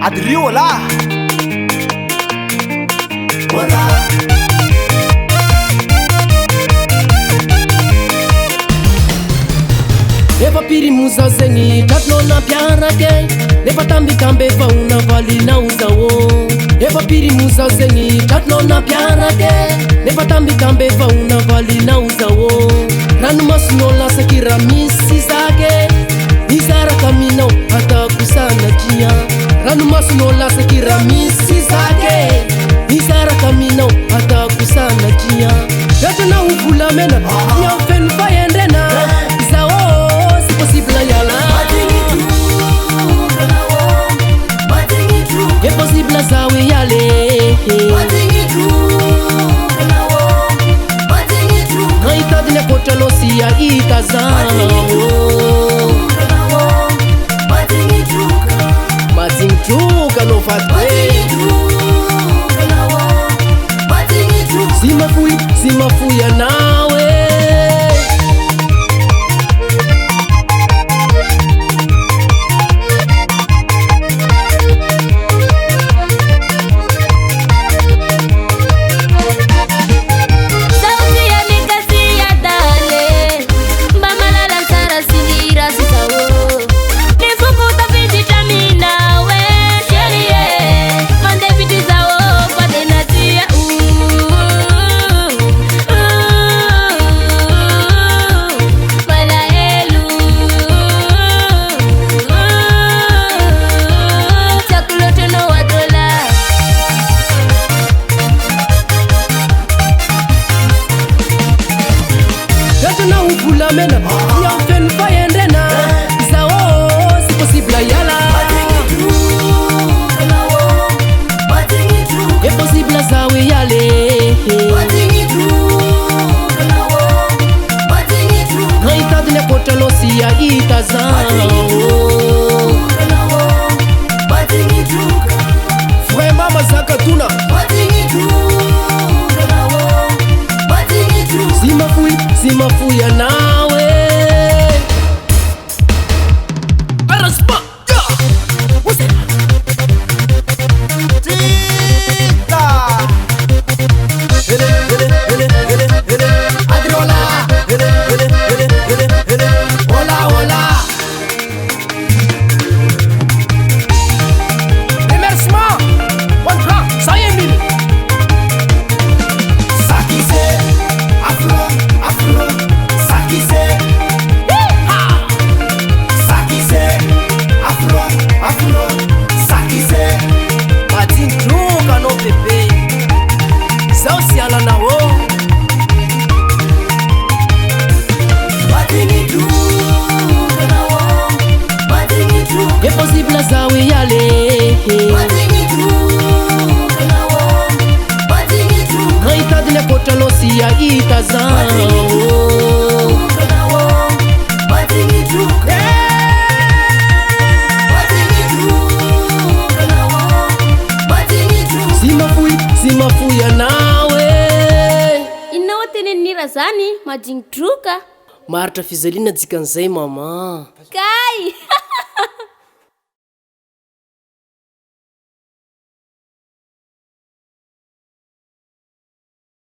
Adrio la Hola Efa pirimuza zegny tratrinao nampiarake nefa tambikambe fa ona valinao zao Efa pirimuza zegny tratrinao nampiarake nefa tambikambe fa ona valinao zao Ranomasonao lasaky raha misy zake misaraka aminao atako sanatria Ranomasonao lasaky raha misy zake misaraka aminao atako sanatria Tratranao volamena miao feno fahendrena zao É possible ça oui aller Haita dine kocha losia itazana Matingtruka no fatwe Sima fui ya nawe Mena, miao feno fahendrena zao c'est possible yala É possible ça oui aller Haita dine kocha losia itazana Vraiment masaka tuna Sima fui ya nawe Araspa What's it? Tita Adriola Hola hola Remerciement One drop Ça y est mille Ça qui c'est Afro Ça qui c'est Ça qui c'est Afro Ça qui c'est Matingtruka no pepe Sao siala na wo É possible ça oui aller Haita dine kocha losia itazana Sima fui ya nawe Inao tenenira zany Matingtruka Maritra fizalina jikan'izay mama Kay